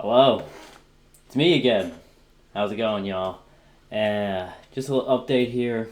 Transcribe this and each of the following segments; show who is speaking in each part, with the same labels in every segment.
Speaker 1: Hello, it's me again. How's it going, y'all? Just a little update here.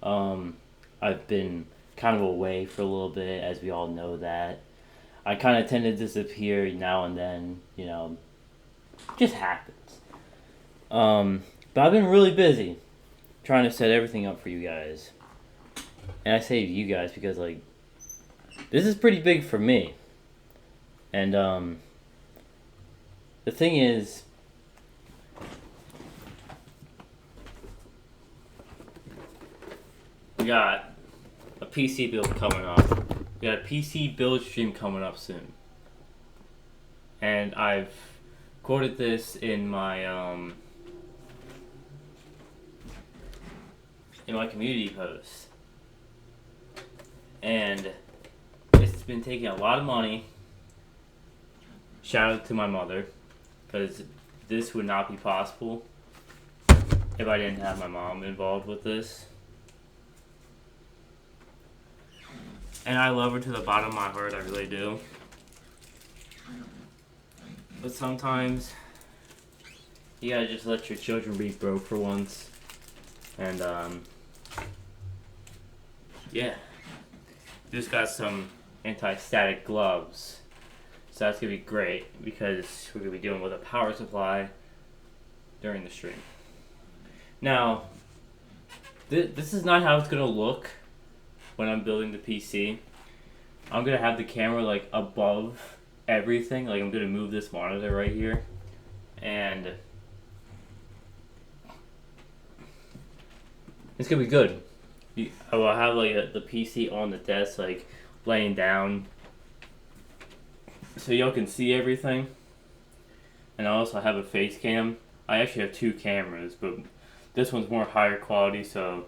Speaker 1: Um, I've been kind of away for a little bit, as we all know that. I kind of tend to disappear now and then, just happens. But I've been really busy trying to set everything up for you guys. And I say you guys because, this is pretty big for me. And, the thing is, we got a PC build coming up. We got a PC build stream coming up soon. And I've quoted this in my community post. And it's been taking a lot of money. Shout out to my mother, because this would not be possible if I didn't have my mom involved with this. And I love her to the bottom of my heart, I really do. But sometimes, you gotta just let your children be broke for once. And, yeah. Just got some anti-static gloves. So that's gonna be great, because we're gonna be dealing with a power supply during the stream. Now, this is not how it's gonna look when I'm building the PC. I'm gonna have the camera above everything. I'm gonna move this monitor right here, and it's gonna be good. I will have the PC on the desk, laying down, so y'all can see everything. And I also have a face cam. I actually have two cameras, but this one's more higher quality, so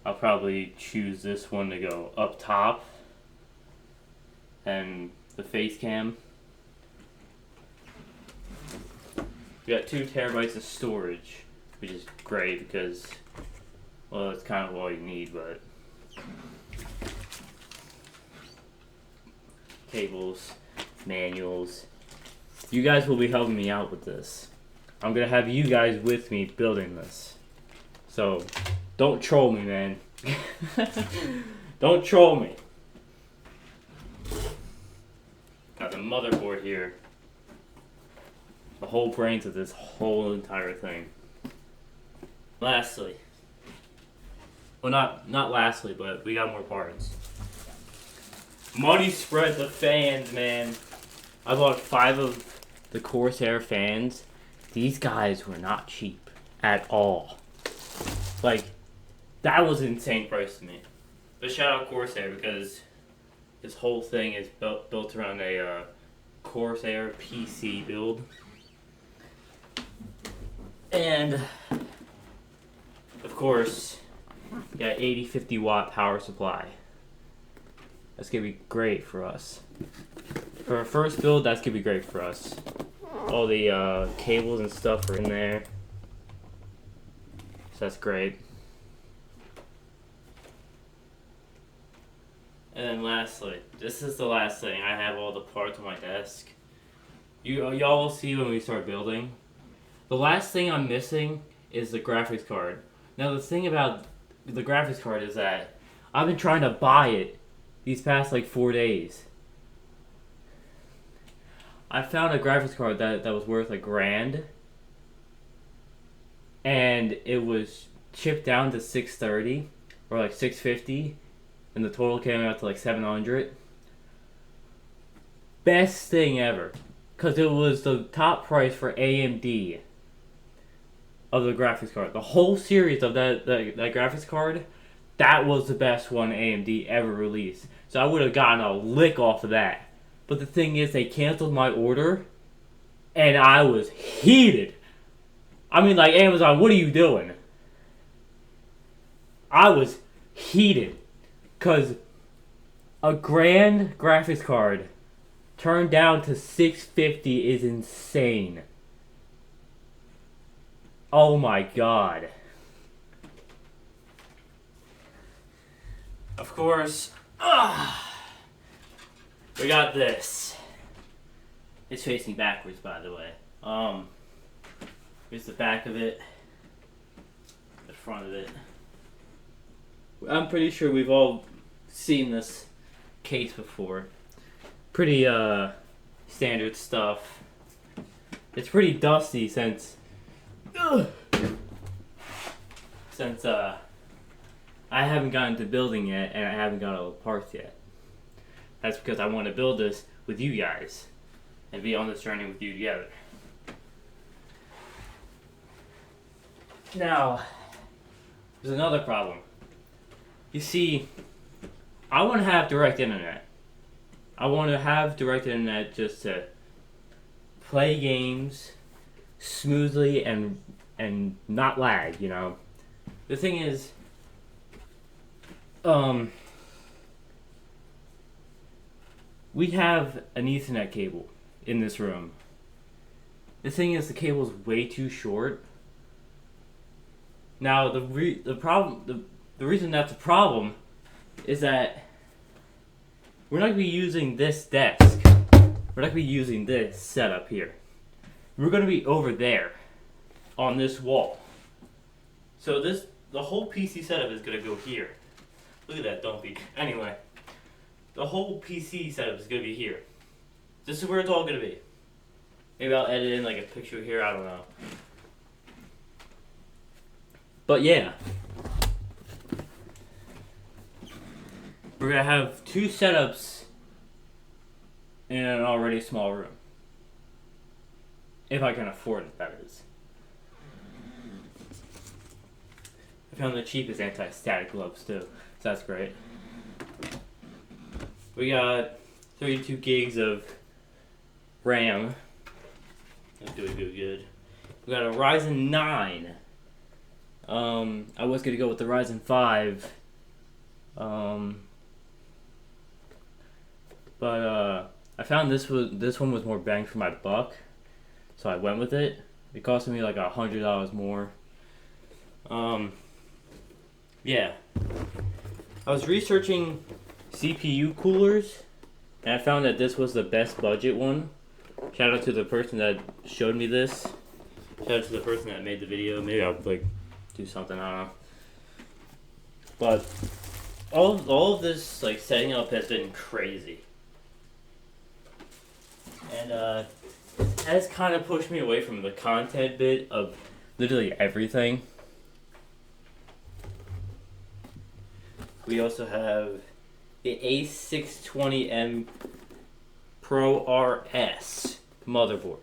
Speaker 1: I'll probably choose this one to go up top and the face cam. We got 2 terabytes of storage, which is great because, well, it's kind of all you need, but cables, manuals. You guys will be helping me out with this. I'm gonna have you guys with me building this. So, don't troll me, man. Don't troll me. Got the motherboard here. The whole brains of this whole entire thing. Lastly. Well, not lastly, but we got more parts. Money spread the fans, man. I bought 5 of the Corsair fans. These guys were not cheap at all. That was an insane price to me. But shout out Corsair, because this whole thing is built around a Corsair PC build. And, of course, we got 50 watt power supply. That's going to be great for us. For our first build, that's going to be great for us. All the cables and stuff are in there. So that's great. And then lastly, this is the last thing. I have all the parts on my desk. Y'all will see when we start building. The last thing I'm missing is the graphics card. Now the thing about the graphics card is that I've been trying to buy it these past 4 days. I found a graphics card that was worth $1,000, and it was chipped down to 630 or $650, and the total came out to $700. Best thing ever, because it was the top price for AMD of the graphics card. The whole series of that graphics card, that was the best one AMD ever released. So I would have gotten a lick off of that. But the thing is, they canceled my order, and I was heated. I mean, Amazon, what are you doing? I was heated, because a grand graphics card turned down to $650 is insane. Oh my god. Of course, we got this. It's facing backwards, by the way. Here's the back of it, the front of it. I'm pretty sure we've all seen this case before. Pretty standard stuff. It's pretty dusty since I haven't gotten to building yet, and I haven't got all the parts yet. That's because I want to build this with you guys and be on this journey with you together. Now, there's another problem. You see, I want to have direct internet. I want to have direct internet just to play games smoothly and not lag, you know. The thing is, we have an Ethernet cable in this room. The thing is, the cable is way too short. Now, the reason that's a problem is that we're not going to be using this desk. We're not going to be using this setup here. We're going to be over there on this wall. So the whole PC setup is going to go here. Look at that dumpy. Anyway, the whole PC setup is going to be here. This is where it's all going to be. Maybe I'll edit in like a picture here, I don't know. But yeah. We're going to have two setups in an already small room. If I can afford it, that is. I found the cheapest anti-static gloves too, so that's great. We got 32 gigs of RAM. That's doing good. We got a Ryzen 9. I was gonna go with the Ryzen 5. But I found this one was more bang for my buck, so I went with it. It cost me like $100 more. Yeah. I was researching CPU coolers, and I found that this was the best budget one. Shout out to the person that showed me this. Shout out to the person that made the video. Maybe I'll like do something, I don't know. But all of this like setting up has been crazy. And has kind of pushed me away from the content bit of literally everything. We also have the A620M Pro RS motherboard.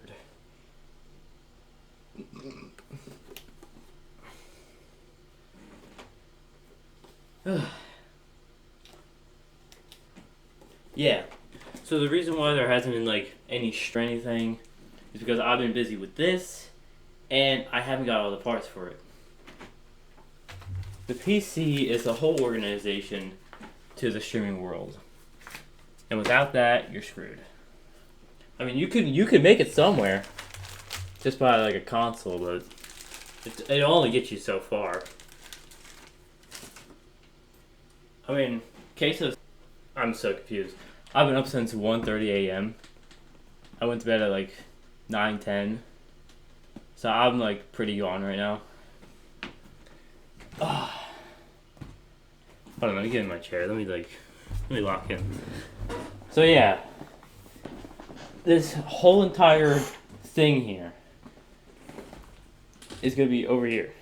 Speaker 1: Yeah. So the reason why there hasn't been like any anything is because I've been busy with this and I haven't got all the parts for it. The PC is the whole organization to the streaming world. And without that, you're screwed. I mean, you could make it somewhere just by like a console, but it only gets you so far. I mean, case of... I'm so confused. I've been up since 1:30 a.m. I went to bed at like 9:10. So I'm like pretty gone right now. Hold on, let me get in my chair. Let me lock in. So yeah. This whole entire thing here is going to be over here.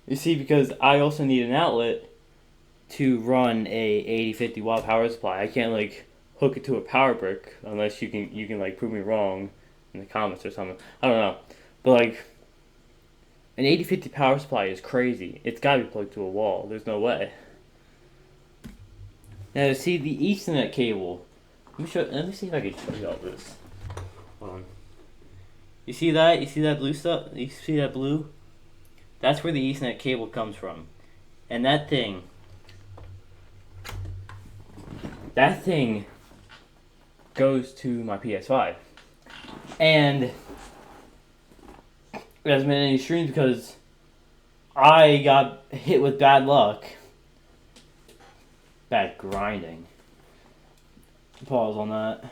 Speaker 1: You see, because I also need an outlet to run a 80-50 watt power supply. I can't like hook it to a power brick unless you can like prove me wrong in the comments or something. I don't know. But like an 80-50 power supply is crazy. It's got to be plugged to a wall. There's no way. Now to see the Ethernet cable. Let me see if I can show you all this. Hold on. You see that? You see that blue stuff? You see that blue? That's where the Ethernet cable comes from. And that thing goes to my PS5. And it hasn't been any streams because I got hit with bad luck. Bad grinding. Pause on that.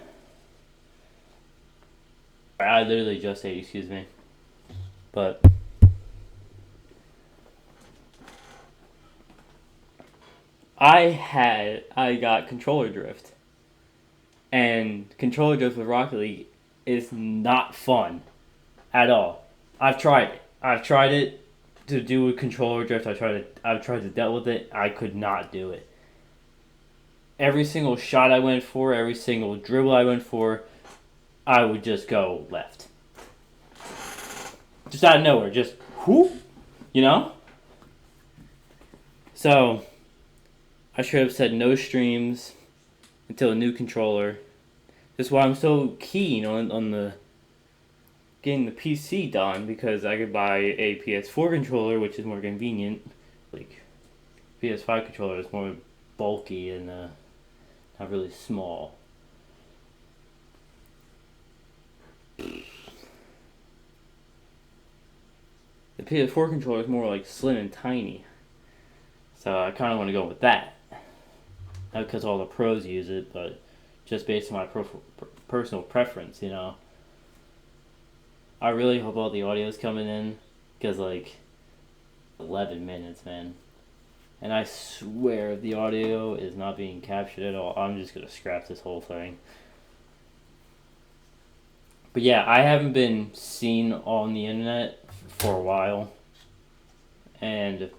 Speaker 1: I literally just ate, excuse me. But I got controller drift. And controller drift with Rocket League is not fun at all. I've tried it. I've tried it to do with controller drift. I've tried to deal with it. I could not do it. Every single shot I went for, every single dribble I went for, I would just go left. Just out of nowhere, just whoop, you know? So, I should have said no streams until a new controller. That's why I'm so keen on the getting the PC done, because I could buy a PS4 controller, which is more convenient. Like, PS5 controller is more bulky and not really small. The PS4 controller is more like slim and tiny. So I kind of want to go with that. Not because all the pros use it, but just based on my personal preference, you know. I really hope all the audio's coming in, because, like, 11 minutes, man. And I swear if the audio is not being captured at all, I'm just going to scrap this whole thing. But yeah, I haven't been seen on the internet for a while. And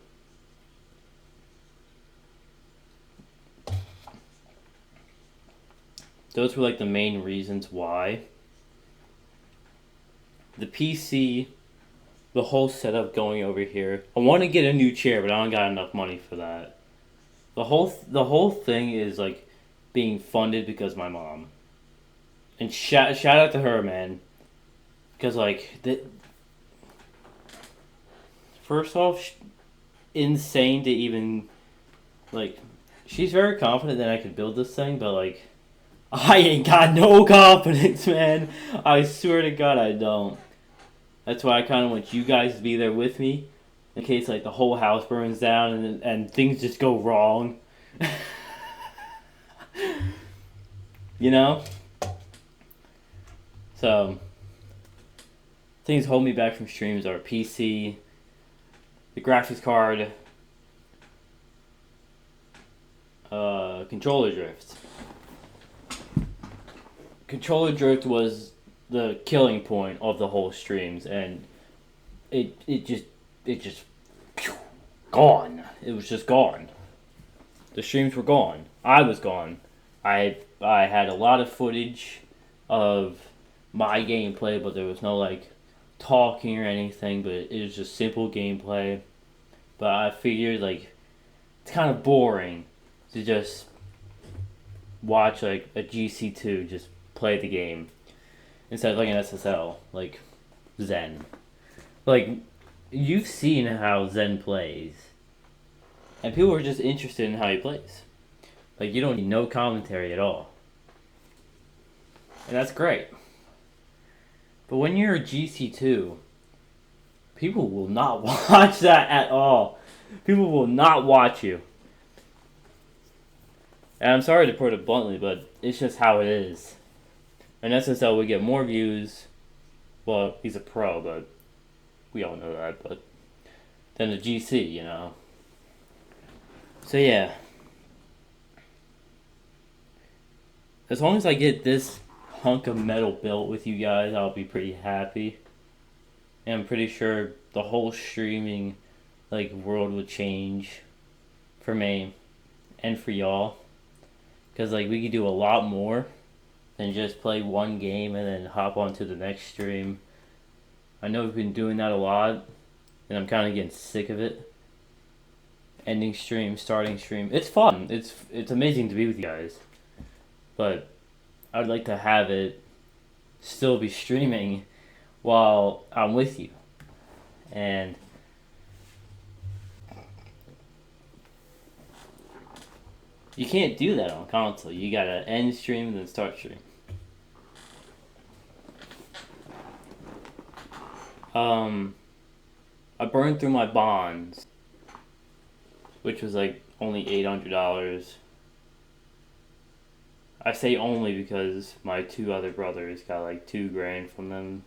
Speaker 1: those were like the main reasons why. The PC, the whole setup going over here. I want to get a new chair, but I don't got enough money for that. The whole thing is like being funded because of my mom. And shout out to her, man. Because like first off, insane to even like. She's very confident that I could build this thing, but like, I ain't got no confidence, man. I swear to God, I don't. That's why I kind of want you guys to be there with me, in case like the whole house burns down and things just go wrong. You know? So, things hold me back from streams are PC, the graphics card, controller drift. Controller drift was the killing point of the whole streams, and it just gone. It was just gone. The streams were gone. I was gone. I had a lot of footage of my gameplay, but there was no like talking or anything, but it was just simple gameplay. But I figured like it's kind of boring to just watch like a GC2 just play the game instead of like an SSL, like Zen. Like, you've seen how Zen plays, and people are just interested in how he plays. Like, you don't need no commentary at all. And that's great. But when you're a GC2, people will not watch that at all. People will not watch you. And I'm sorry to put it bluntly, but it's just how it is. And SSL would get more views. Well, he's a pro, but we all know that. But than the GC, you know. So yeah. As long as I get this hunk of metal built with you guys, I'll be pretty happy. And I'm pretty sure the whole streaming like world would change for me and for y'all. Because like we could do a lot more than just play one game and then hop on to the next stream. I know we've been doing that a lot, and I'm kind of getting sick of it. Ending stream, starting stream. It's fun. It's amazing to be with you guys. But I'd like to have it still be streaming while I'm with you. And you can't do that on console. You gotta end stream and then start stream. I burned through my bonds, which was like only $800. I say only because my two other brothers got like $2,000 from them.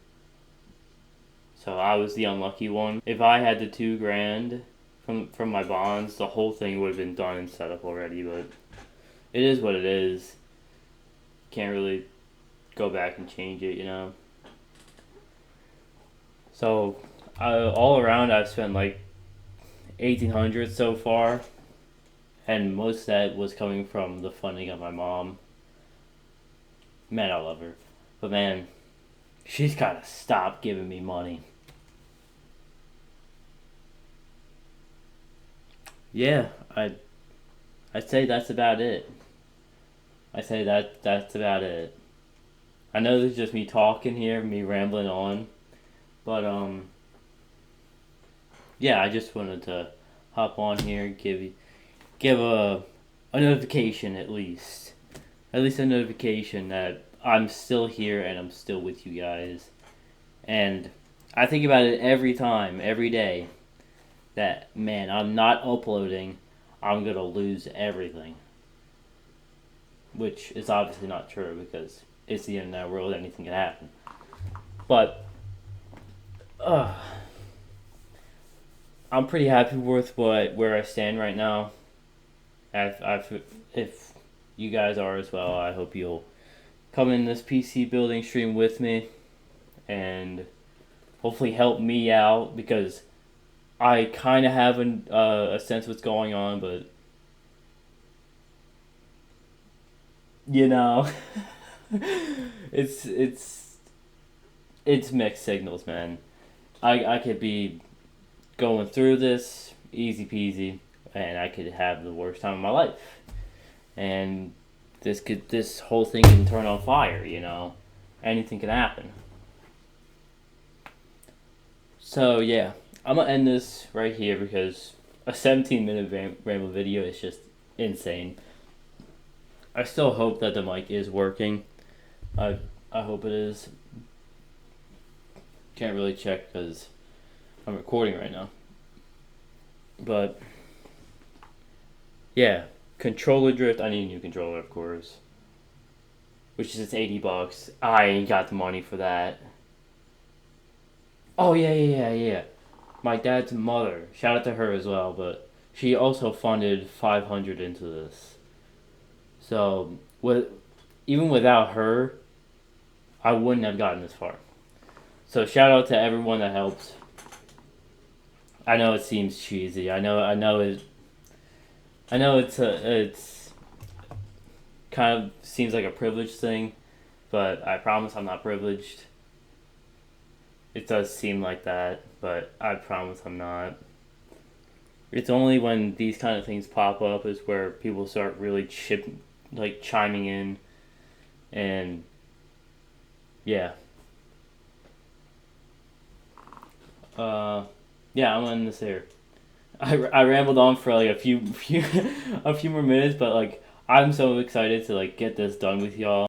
Speaker 1: So I was the unlucky one. If I had the $2,000 from my bonds, the whole thing would have been done and set up already. But it is what it is. Can't really go back and change it, you know. So all around, I've spent like 1,800 so far, and most of that was coming from the funding of my mom. Man, I love her, but man, she's gotta stop giving me money. Yeah, I'd say that's about it. I say that's about it. I know this is just me talking here, me rambling on, but yeah, I just wanted to hop on here and give a notification at least a notification that I'm still here and I'm still with you guys. And I think about it every time, every day, that man, I'm not uploading, I'm gonna lose everything. Which is obviously not true because it's the internet world, anything can happen. But uh, I'm pretty happy with where I stand right now. If you guys are as well, I hope you'll come in this PC building stream with me and hopefully help me out because I kind of have a sense what's going on, but you know, it's it's it's mixed signals, man. I could be going through this easy peasy, and I could have the worst time of my life, and this whole thing can turn on fire. You know, anything can happen. So yeah, I'm gonna end this right here because a 17-minute ramble video is just insane. I still hope that the mic is working. I I hope it is. Can't really check because I'm recording right now. But yeah, controller drift. I need a new controller, of course, which is $80. I ain't got the money for that. Oh yeah. My dad's mother. Shout out to her as well, but she also funded 500 into this. So even without her, I wouldn't have gotten this far. So shout out to everyone that helped. I know it seems cheesy. I know it's kind of seems like a privileged thing, but I promise I'm not privileged. It does seem like that, but I promise I'm not. It's only when these kind of things pop up is where people start really chiming in, and yeah, uh, yeah, I'm in this here. I rambled on for like a few a few more minutes, but like I'm so excited to like get this done with y'all.